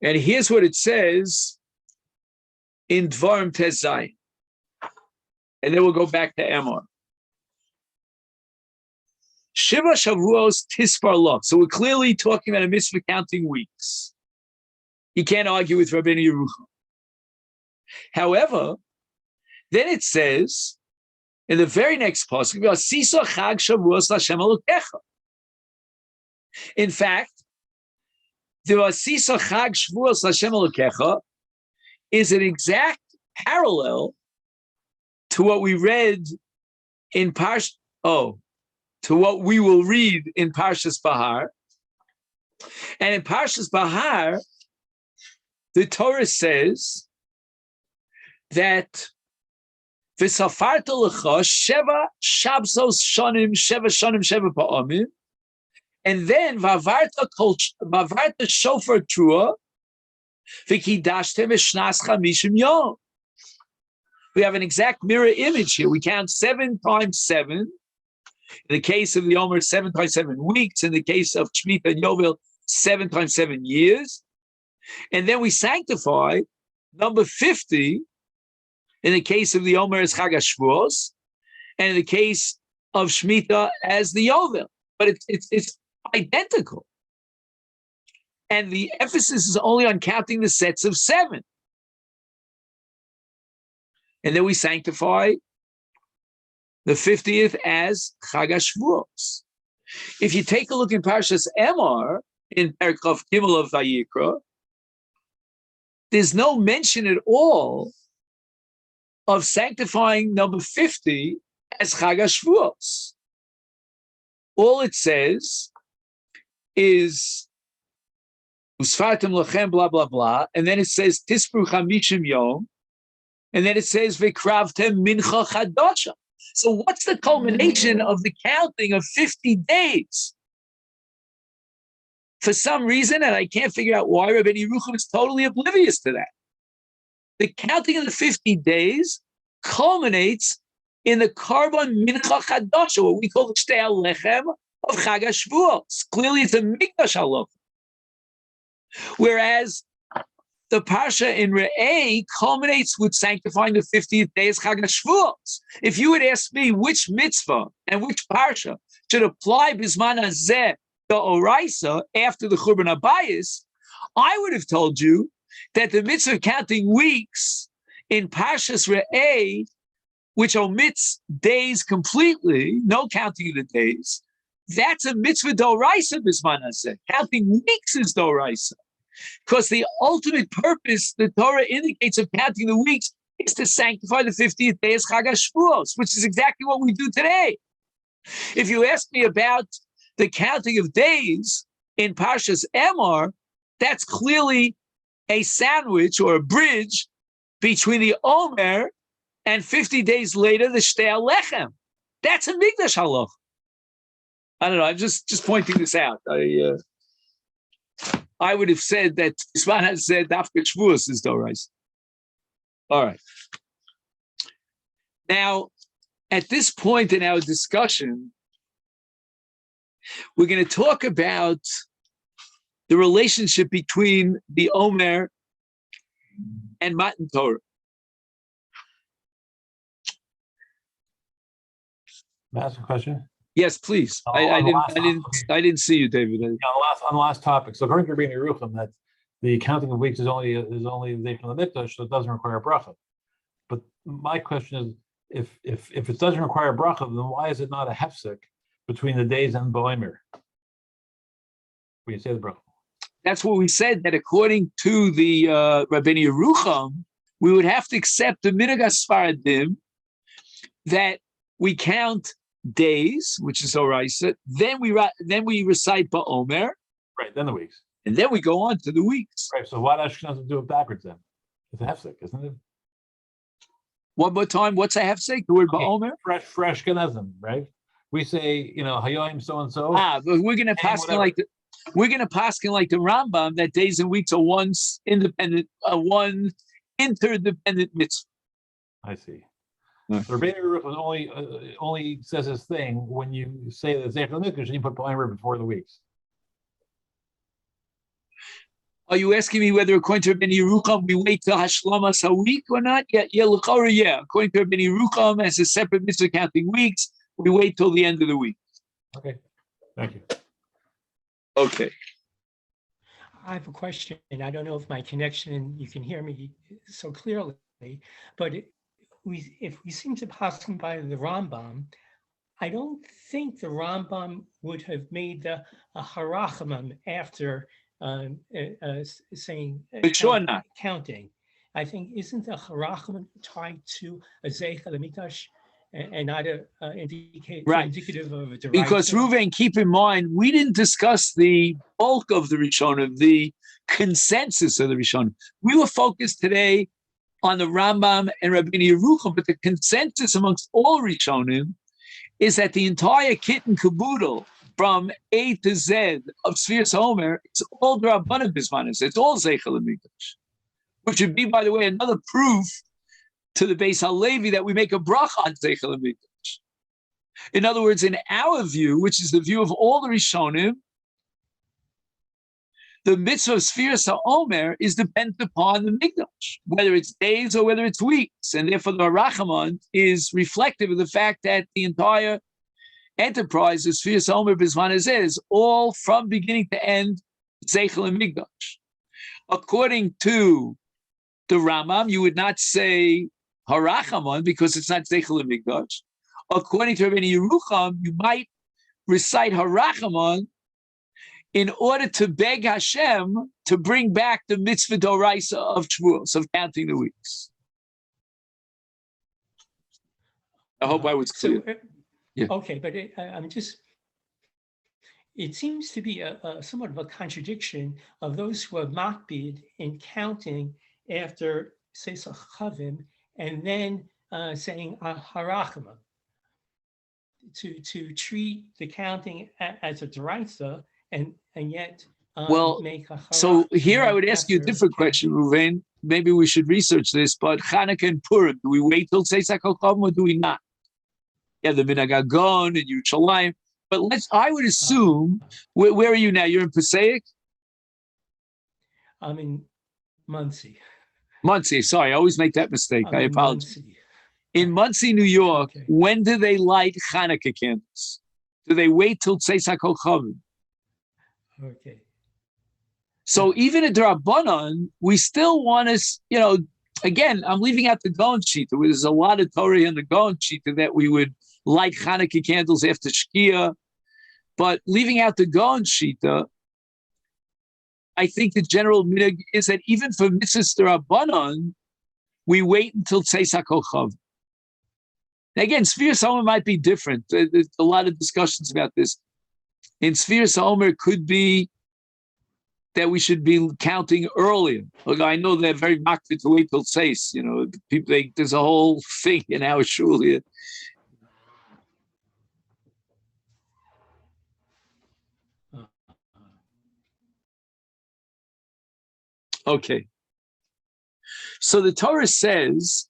And here's what it says in Dvarim Tes Zayin. And then we'll go back to Emor. Shiva Shavuos Tispar Lo. So we're clearly talking about a mitzvah counting weeks. You can't argue with Rabbeinu Yerucham. However, then it says In the very next pasuk, in fact, the Vasisa Chag Shavuos Hashem Elokecha is an exact parallel to what we read in to what we will read in Parshas Bahar. And in Parshas Bahar, the Torah says that V'safarta lecha sheva shabsos shonim sheva pa'amim, and then vavarta shofar trua v'kidashtem eshnas chamishim yom. We have an exact mirror image here. We count 7 times 7. In the case of the Omer, 7 times 7 weeks. In the case of Shemitah and Yovel, 7 times 7 years. And then we sanctify number 50 in the case of the Omer as Chag HaShavuos, and in the case of Shemitah as the Yovel. But it's identical. And the emphasis is only on counting the sets of 7. And then we sanctify the 50th as Chag HaShavuos. If you take a look in Parashat Emor, in Perek Gimel of Vayikra, there's no mention at all of sanctifying number 50 as Chag HaShavuos. All it says is Usfartem Lachem, blah, blah, blah, and then it says Tispru Chamishim Yom, and then it says V'kravtem Mincha Chadasha. So what's the culmination of the counting of 50 days? For some reason, and I can't figure out why, Rabbi Yerucham is totally oblivious to that. The counting of the 50 days culminates in the Karban Mincha Chadasha, what we call the Shtei HaLechem of Chag HaShavuos. Clearly, it's a Mikdash Halacha. Whereas the Parsha in Re'eh culminates with sanctifying the 50th day as Chag HaShavuos. If you had asked me which mitzvah and which Parsha should apply Bisman Hazeh the Oraisa after the Churban Abayis, I would have told you that the mitzvah of counting weeks in Parshas Re'eh, which omits days completely, no counting of the days, that's a mitzvah d'oraisa Bisman Hazeh. Counting weeks is d'oraisa. Because the ultimate purpose the Torah indicates of counting the weeks is to sanctify the 50th day as Chag HaShavuos, which is exactly what we do today. If you ask me about the counting of days in Parshas Emor, that's clearly a sandwich or a bridge between the Omer and 50 days later, the Shtei HaLechem. That's a Mikdash Halacha. I don't know, I'm just pointing this out. I would have said that Isman has said Dafka Shavuos is Dorais. All right. Now, at this point in our discussion, we're going to talk about the relationship between the Omer and Matantor. May I ask a question? Yes, please. I didn't see you, David. On the last topic. So according to Rabbi Yerucham, that the counting of weeks is only the day from the Mikdash, so it doesn't require a bracha. But my question is, if it doesn't require a bracha, then why is it not a hefsek between the days and Bo'emer when you say the bracha? That's what we said, that according to the Rabbi Yerucham, we would have to accept the Minhag HaSfaradim that we count days, which is Oraisa, then we recite Ba'omer. Right, then the weeks. And then we go on to the weeks. Right, so why does Ashkenazim do it backwards then? It's a hefsek, isn't it? One more time, what's a hefsek? The word Ba'omer? Fresh Ashkenazim, right? We say, Hayoim so-and-so. But we're going to paskin like the Rambam that days and weeks are one interdependent mitzvah. I see. So Rabbi Yerucham only says this thing when you say that Zecher Mikdash and you put Bo'emer before the weeks. Are you asking me whether according to Rabbi Yerucham we wait till Hashlamas HaWeek or not? Yeah. According to Rabbi Yerucham, as a separate mitzvah counting weeks, we wait till the end of the week. Okay, thank you. Okay. I have a question. I don't know if my connection, you can hear me so clearly, but if we seem to pass by the Rambam, I don't think the Rambam would have made a harachamim after saying But sure not. counting. I think isn't the harachamim tied to a zeicha Mikdash and not indicative of a deraisa? Because Reuven, keep in mind, we didn't discuss the bulk of the Rishonim, the consensus of the Rishonim. We were focused today on the Rambam and Rabbeinu Yerucham, but the consensus amongst all Rishonim is that the entire kit and caboodle from A to Z of S'firas HaOmer, it's all D'Rabbanan Bismanis. It's all Zeichel HaMikdash, which would be, by the way, another proof to the Beis HaLevi that we make a bracha on Zeichel HaMikdash. In other words, in our view, which is the view of all the Rishonim, the mitzvah of S'firas HaOmer is dependent upon the Mikdash, whether it's days or whether it's weeks. And therefore, the Rachamon is reflective of the fact that the entire enterprise of S'firas HaOmer B'zman is all from beginning to end, Zeichel and Mikdash. According to the Rambam, you would not say Harachamon because it's not Zeichel and Mikdash. According to Rabbeinu Yerucham, you might recite Harachamon in order to beg Hashem to bring back the mitzvah doraisa of Shavuos, of counting the weeks. I hope I was clear. Yeah. Okay, but I'm just, it seems to be a somewhat of a contradiction of those who are makbid in counting after Seisach Chavim and then saying harachama, to treat the counting as a deraisa and yet make a so here I would ask you a different question, Reuven. Maybe we should research this, but Chanukah and Purim, do we wait till Seisach Chavim or do we not? Yeah, the Minhag HaGon and Yerushalayim. But I would assume, where are you now? You're in Passaic? I'm in Muncie. Muncie, sorry, I always make that mistake. I apologize. Muncie. In Muncie, New York, Okay. when do they light Hanukkah candles? Do they wait till Seisach Chavim? Okay. So even at D'Rabbanan, we still want to, again, I'm leaving out the Gaon Shita. There's a lot of Torah in the Gaon Shita that we would light Hanukkah candles after Shkia. But leaving out the Gaon Shita, I think the general minhag is that even for Mitzvahs D'Rabbanan, we wait until Seisach Chavim. Again, S'firas HaOmer might be different. There's a lot of discussions about this. In S'firas HaOmer, it could be that we should be counting earlier. Look, I know they're very makbid to wait till Seis. People. There's a whole thing in our shul here. Okay. So the Torah says,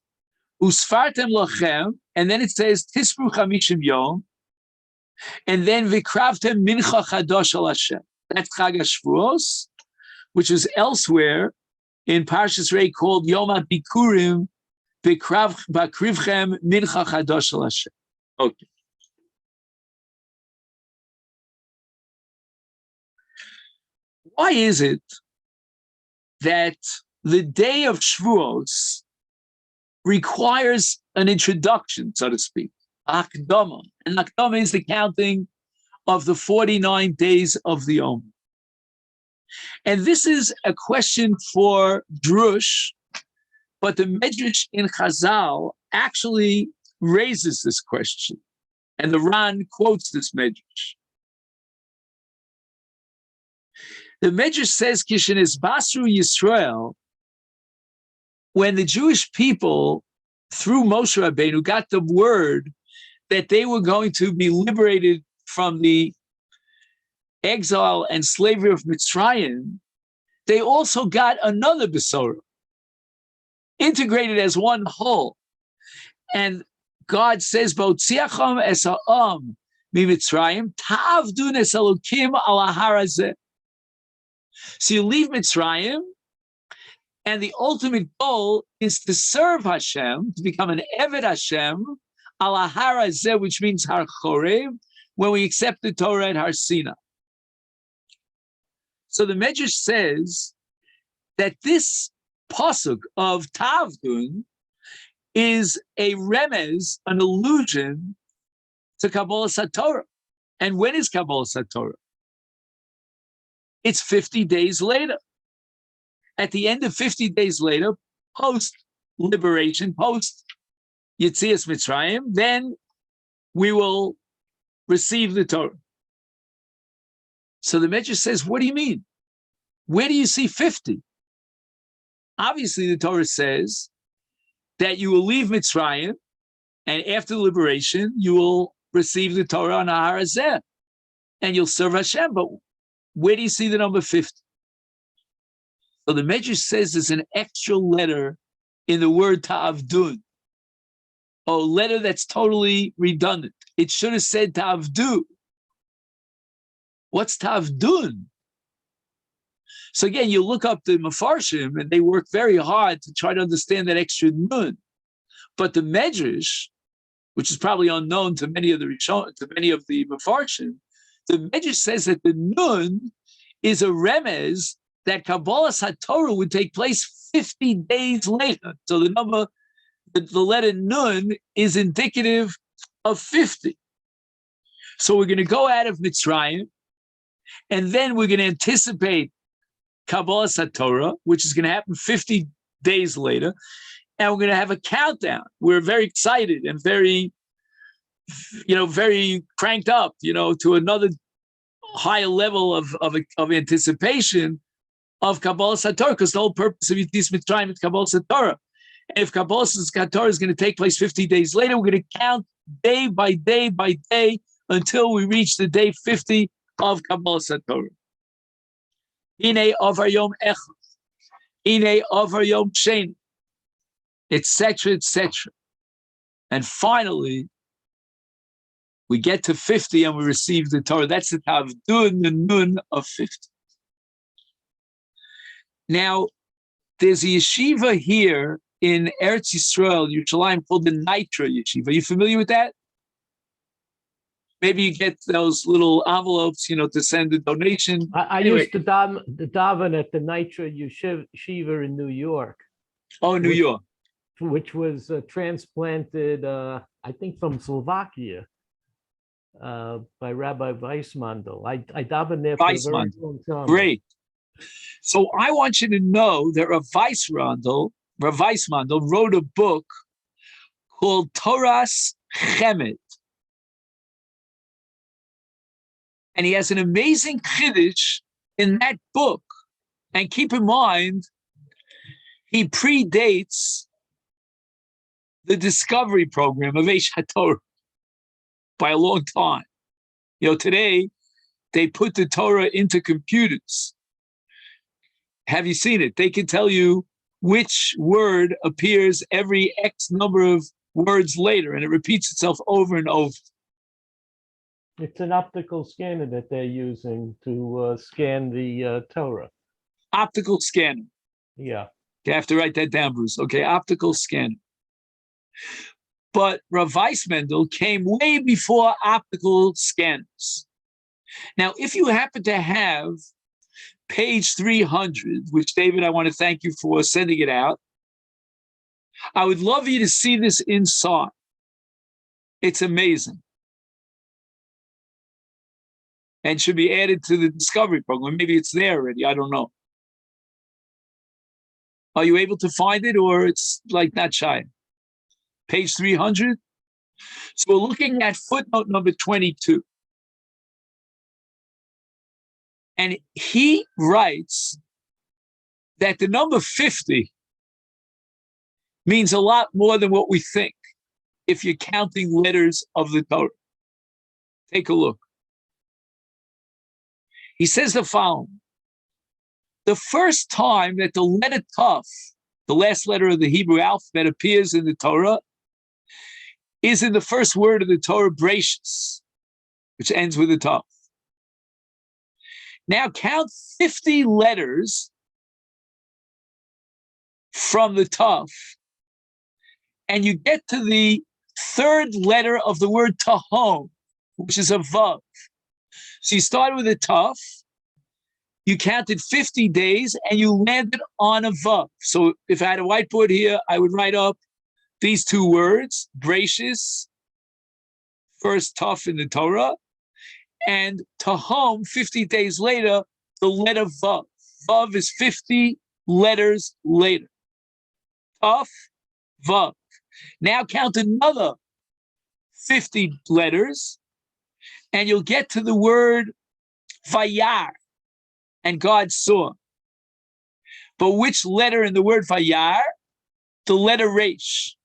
"Usfartem lochem," and then it says, "Tisru chamishim yom," and then "Vikravtem mincha chadosh al Hashem." That's Chag HaShavuos, which is elsewhere in Parashat Rei called Yom HaBikurim, Bakrivchem mincha chadosh al Hashem. Okay. Why is it that the day of Shavuos requires an introduction, so to speak, Akdama? And Akdama is the counting of the 49 days of the Omer. And this is a question for Drush, but the Medrash in Chazal actually raises this question. And the Ran quotes this Medrash. The Medrash says, Kishin is Basru Yisrael, when the Jewish people, through Moshe Rabbeinu, got the word that they were going to be liberated from the exile and slavery of Mitzrayim, they also got another Besorah, integrated as one whole. And God says, B'otziacham es ha'am miMitzrayim, ta'avdun es Elokim al ha'ar hazeh. So you leave Mitzrayim, and the ultimate goal is to serve Hashem, to become an Eved Hashem, al ha'ar hazeh, which means Har Chorev, when we accept the Torah at Har Sinai. So the Medrash says that this pasuk of Tavdun is a remez, an allusion to Kabbalah Satorah. And when is Kabbalah Satorah? It's 50 days later. At the end of 50 days later, post-liberation, post-Yetzias Mitzrayim, then we will receive the Torah. So the Medrash says, what do you mean? Where do you see 50? Obviously, the Torah says that you will leave Mitzrayim, and after the liberation, you will receive the Torah on Har Hazeh, and you'll serve Hashem. But where do you see the number 50? So the Medrash says there's an extra letter in the word ta'avdun, a letter that's totally redundant. It should have said ta'avdu. What's ta'avdun? So again, you look up the Mefarshim, and they work very hard to try to understand that extra nun. But the Medrash, which is probably unknown to many of the Mefarshim, the Medrash says that the nun is a remez that Kabbalah Satorah would take place 50 days later. So the number, the letter nun is indicative of 50. So we're going to go out of Mitzrayim, and then we're going to anticipate Kabbalah Satorah, which is going to happen 50 days later, and we're going to have a countdown. We're very excited and very, very cranked up, to another higher level of anticipation of Kabbalah Satorah, because the whole purpose of Yetzias Mitzrayim is Kabbalah Satorah. And if Kabbalah Satorah is going to take place 50 days later, we're going to count day by day by day until we reach the day 50 of Kabbalah Satorah. Hine Avar Yom Echad, Hine Avar Yom Sheni, etc., etc. And finally, we get to 50 and we receive the Torah. That's the Tavdun, the Nun of 50. Now, there's a yeshiva here in Eretz Yisrael, Yerushalayim, called the Nitra Yeshiva. Are you familiar with that? Maybe you get those little envelopes, to send a donation. I used to daven at the Nitra Yeshiva in New York. Oh, New York. Which was transplanted, I think, from Slovakia by Rabbi Weissmandel. I davened there for a very long time. Great. So I want you to know that Rav Weissmandel wrote a book called Toras Chemed. And he has an amazing chiddush in that book. And keep in mind, he predates the discovery program of Eish HaTorah by a long time. Today, they put the Torah into computers. Have you seen it? They can tell you which word appears every X number of words later, and it repeats itself over and over. It's an optical scanner that they're using to scan the Torah. Optical scanner. Yeah. You have to write that down, Bruce. Okay, optical scanner. But Rav Weissmandel came way before optical scanners. Now, if you happen to have page 300, which, David, I want to thank you for sending it out, I would love you to see this inside. It's amazing. And should be added to the discovery program. Maybe it's there already. I don't know. Are you able to find it, or it's like not shy? Page 300. So we're looking at footnote number 22. And he writes that the number 50 means a lot more than what we think if you're counting letters of the Torah. Take a look. He says the following. The first time that the letter Taf, the last letter of the Hebrew alphabet, appears in the Torah is in the first word of the Torah, Bereshis, which ends with a Taf. Now count 50 letters from the Taf, and you get to the third letter of the word Tahom, which is a Vav. So you started with a Taf, you counted 50 days, and you landed on a Vav. So if I had a whiteboard here, I would write up these two words, Bereshis, first Tov in the Torah, and Tahom, 50 days later, the letter Vav. Vav is 50 letters later. Tov, Vav. Now count another 50 letters, and you'll get to the word Vayar, and God saw. But which letter in the word Vayar? The letter Resh.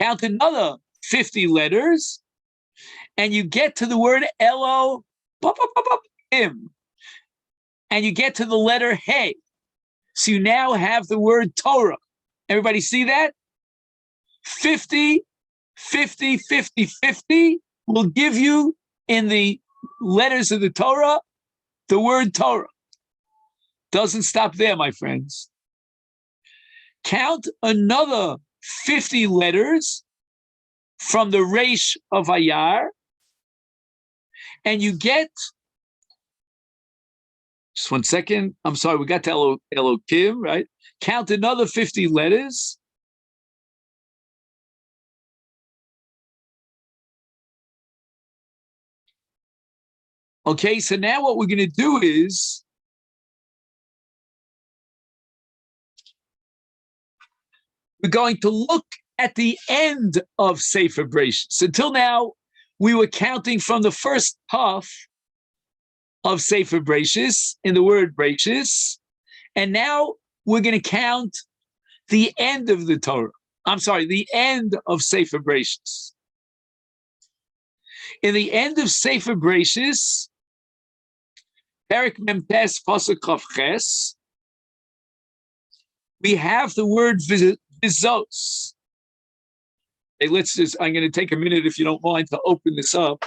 Count another 50 letters, and you get to the word Elohim, and you get to the letter Hey. So you now have the word Torah. Everybody see that? 50, 50, 50, 50 will give you in the letters of the Torah the word Torah. Doesn't stop there, my friends. Count another 50 letters from the Resh of Ayar, and you get, just 1 second, I'm sorry, we got to Elohim, right? Count another 50 letters. Okay, so now what we're going to do is we're going to look at the end of Sefer Bereshis. Until now, we were counting from the first half of Sefer Bereshis in the word Bereshis, and now we're going to count the end of the Torah. I'm sorry, the end of Sefer Bereshis. In the end of Sefer Bereshis, Perek Memtes Pasuk Chav Ches, we have the word Vizos. Hey, I'm going to take a minute, if you don't mind, to open this up.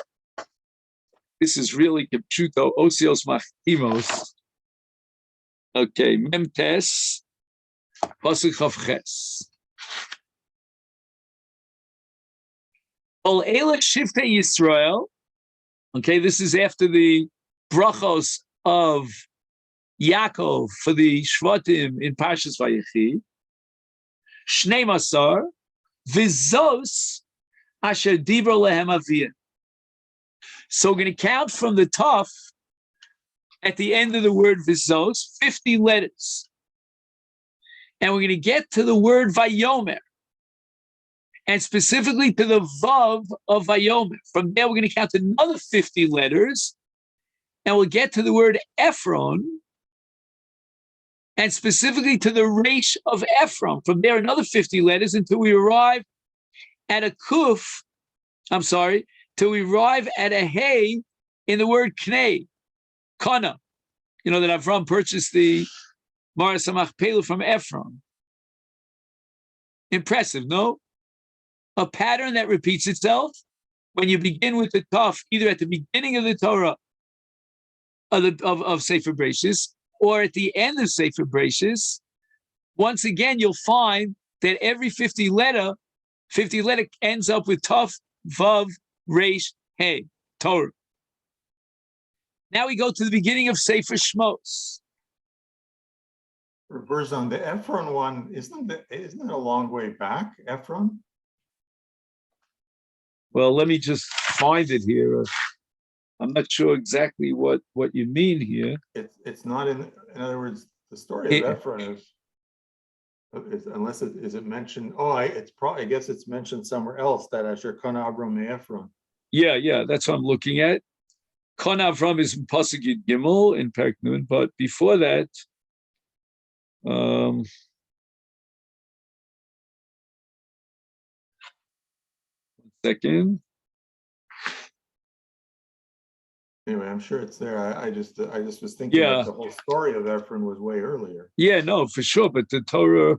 This is really Kipchuto, Osios Machimos. Okay, Memtes Pasuk Chav Ches. Ol Elech Shiftei Yisrael. Okay, this is after the brachos of Yaakov for the Shvatim in Parashat Vayechi. Shnei Masar Vizos Asher Dibra Lehem Aviyah. So we're going to count from the Tov at the end of the word Vizos, 50 letters. And we're going to get to the word Vayomer, and specifically to the Vav of Vayomer. From there, we're going to count another 50 letters, and we'll get to the word Ephron, and specifically to the Resh of Ephron. From there, another 50 letters until we arrive at a Kuf, till we arrive at a Hey in the word Knei, Kana. You know that Avram purchased the Maras HaMachpelah from Ephron. Impressive, no? A pattern that repeats itself when you begin with the Tov, either at the beginning of the Torah of Sefer Bereshis or at the end of Sefer Bereshis. Once again, you'll find that every 50 letter ends up with Tov, Vav, Resh, Hey, Torah. Now we go to the beginning of Sephishmos. Berzon, the Ephron one, isn't it a long way back, Ephron? Well, let me just find it here. I'm not sure exactly what you mean here. It's not in other words, the story of Ephron is unless is it mentioned? Oh, I guess it's mentioned somewhere else that Asher Kana Avram Ephron. Yeah, that's what I'm looking at. Kon Avram is in Pasuk Yud Gimel in Perek Nun, but before that, 1 second. Anyway, I'm sure it's there. I just was thinking that the whole story of Ephron was way earlier. Yeah, no, for sure. But the Torah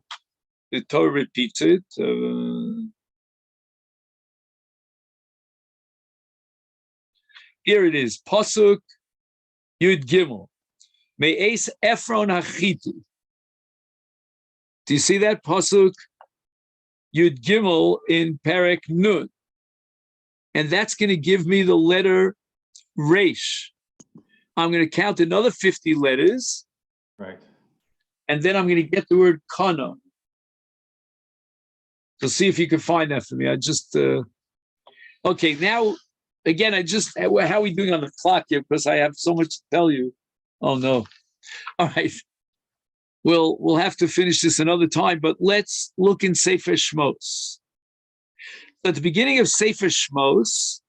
repeats it. Here it is, Pasuk Yud Gimel. Me'es Ephron Hachiti. Do you see that Pasuk Yud Gimel in Perek Nun? And that's going to give me the letter Resh. I'm going to count another 50 letters. Right. And then I'm going to get the word Kana. So see if you can find that for me. I just, okay, now, again, how are we doing on the clock here? Because I have so much to tell you. Oh, no. All right. We'll have to finish this another time, but let's look in Sephishmos. So at the beginning of Sephishmos,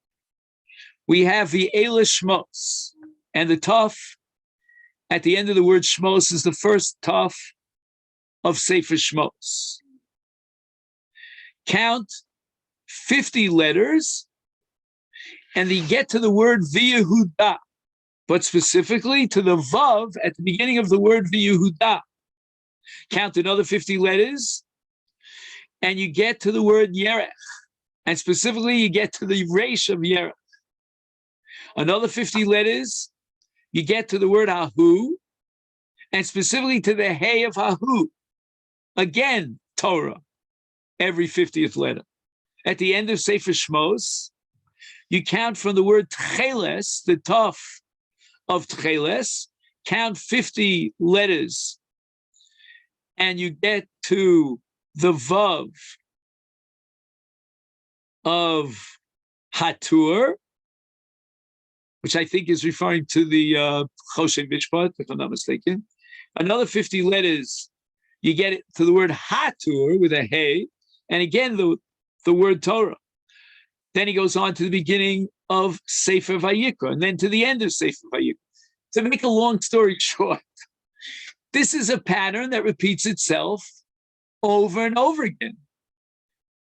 we have the Eila Shmos, and the Tuf at the end of the word Shmos is the first Tuf of Sephishmos. Count 50 letters, and you get to the word V'Yehuda, but specifically to the Vav at the beginning of the word V'Yehuda. Count another 50 letters, and you get to the word Yerech, and specifically you get to the Reish of Yerech. Another 50 letters, you get to the word Hahu, and specifically to the Hey of Hahu. Again, Torah, every 50th letter. At the end of Sefer Shmos, you count from the word Tcheles, the Tuf of Tcheles, count 50 letters, and you get to the Vav of Hatur, which I think is referring to the Choshen Mishpat, if I'm not mistaken. Another 50 letters, you get it to the word Hatur with a Hey, and again the word Torah. Then he goes on to the beginning of Sefer Vayikra, and then to the end of Sefer Vayikra. To make a long story short, this is a pattern that repeats itself over and over again.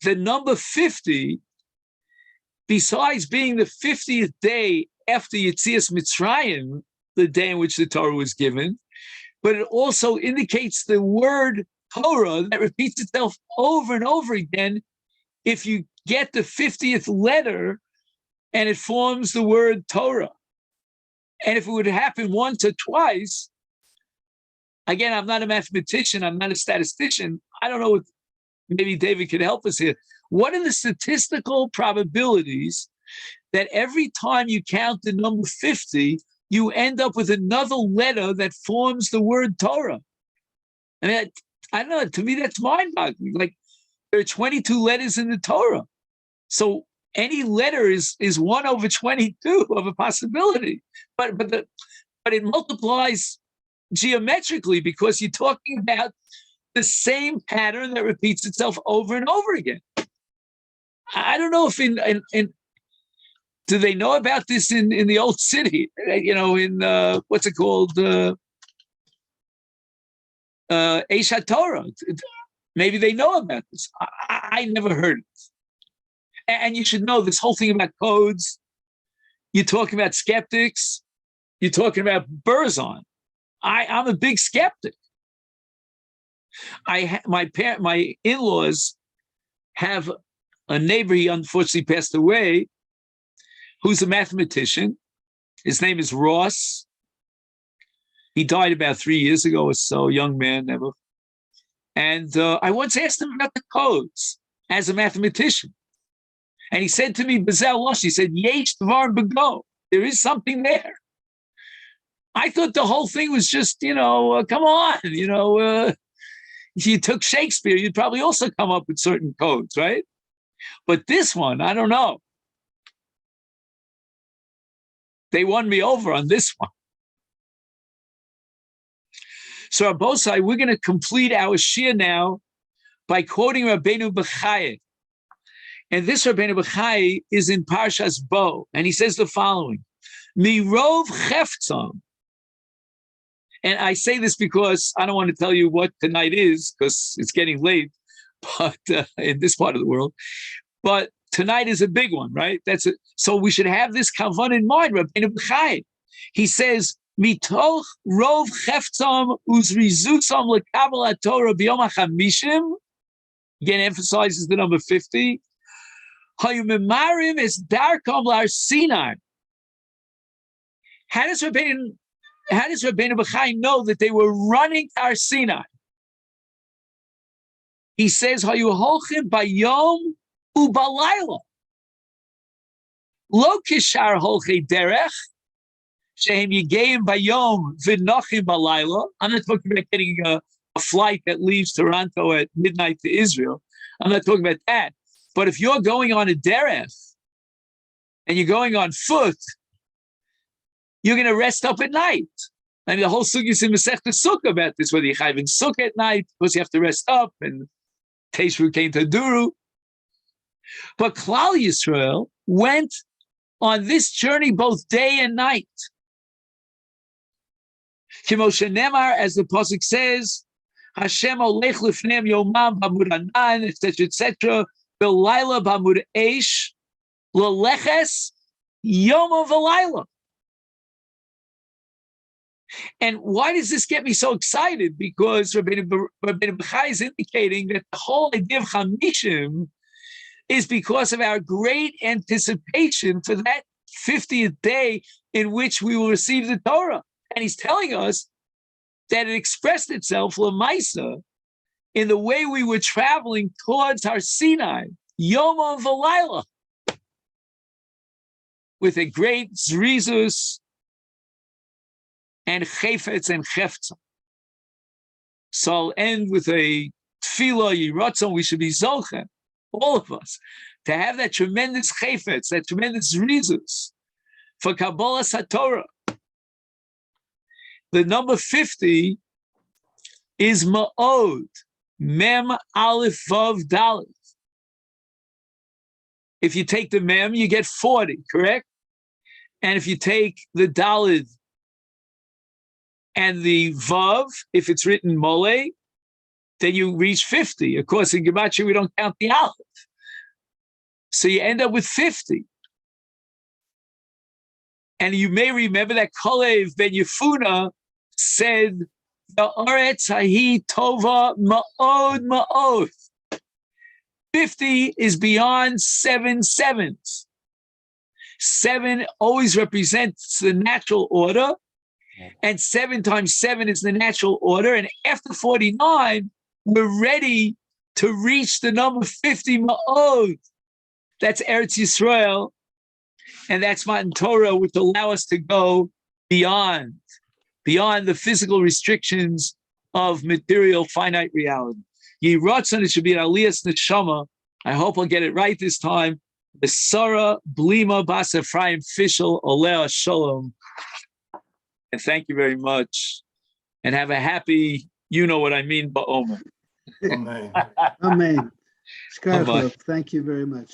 The number 50, besides being the 50th day after Yetzias Mitzrayim, the day in which the Torah was given, but it also indicates the word Torah that repeats itself over and over again. If you get the 50th letter and it forms the word Torah. And if it would happen once or twice, again, I'm not a mathematician, I'm not a statistician, I don't know what, maybe David could help us here. What are the statistical probabilities that every time you count the number 50, you end up with another letter that forms the word Torah? I mean, I don't know, to me that's mind-boggling. Like, there are 22 letters in the Torah. So any letter is 1 over 22 of a possibility. But it multiplies geometrically because you're talking about the same pattern that repeats itself over and over again. I don't know if do they know about this in the old city? You know, in what's it called? Eish HaTorah. Maybe they know about this. I never heard it. And you should know this whole thing about codes. You're talking about skeptics. You're talking about Burzon. I'm a big skeptic. My in-laws have a neighbor, he unfortunately passed away, who's a mathematician. His name is Ross. He died about 3 years ago or so, young man, never. And I once asked him about the codes as a mathematician. And he said to me, Bezel Losh, he said, Yesh Dvar Bego. There is something there. I thought the whole thing was just, come on, if you took Shakespeare, you'd probably also come up with certain codes, right? But this one, I don't know. They won me over on this one. So Abosai, we're going to complete our shir now by quoting Rabbeinu Bechai. And this Rabbeinu Bechai is in Parshas Bo, and he says the following: Mirov cheftzam. And I say this because I don't want to tell you what tonight is, because it's getting late, but in this part of the world. But tonight is a big one, right? That's it. So we should have this kavan in mind. Rabbeinu Bechai, he says, Mitoch rov cheftzam uzrizutzam lekabel haTorah biyom hachamishim. Again, emphasizes the number 50. Hayumemarim is darkam lar Sinai. How does Rabbeinu Bechai know that they were running Har Sinai? He says, Hayu holchim bayom ubalayla. Lo kishar holchei derech, shehem yigeim bayom v'nochim balayla. I'm not talking about getting a flight that leaves Toronto at midnight to Israel. I'm not talking about that. But if you're going on a derech and you're going on foot, you're going to rest up at night. I mean, the whole sugya is in Masechta Sukkah about this, whether you're chayv in Sukkah at night, because you have to rest up, and Teshru came to Duru. But Klal Yisrael went on this journey both day and night. Kimoshe Nemar, as the pasuk says, Hashem olech lifneim yomam b'amud anan, etc., etc., b'layla b'amud eish, l'leches yomam v'layla. And why does this get me so excited? Because Rabbeinu Bechai is indicating that the whole idea of Chamishim is because of our great anticipation for that 50th day in which we will receive the Torah. And he's telling us that it expressed itself, Lamaisa, in the way we were traveling towards Har Sinai, Yom V'Layla, with a great Zrizus and Chefetz and Chefza. So I'll end with a Tefillah Yiratzon. We should be Zolchen, all of us, to have that tremendous Chefetz, that tremendous Zrizus for Kabbalah Satorah. The number 50 is Ma'od, Mem Aleph Vav Dalet. If you take the Mem, you get 40, correct? And if you take the Dalet and the Vav, if it's written Mole, then you reach 50. Of course, in Gematria, we don't count the Aleph. So you end up with 50. And you may remember that Kalev ben Yefuna said, the Aretz Hahi Tova Ma'od Ma'od. 50 is beyond 7 sevens. 7 always represents the natural order, and 7 times 7 is the natural order. And after 49, we're ready to reach the number 50 Ma'od. That's Eretz Yisrael, and that's Matantor, which allow us to go beyond the physical restrictions of material finite reality. Yiratzon, it should be an Aliyas Neshama. I hope I'll get it right this time. The Sarah Blima Bas Ephraim Fishel Oleh Shalom. And thank you very much. And have a happy, you know what I mean, Omer. Amen. Amen. Bye-bye. Thank you very much.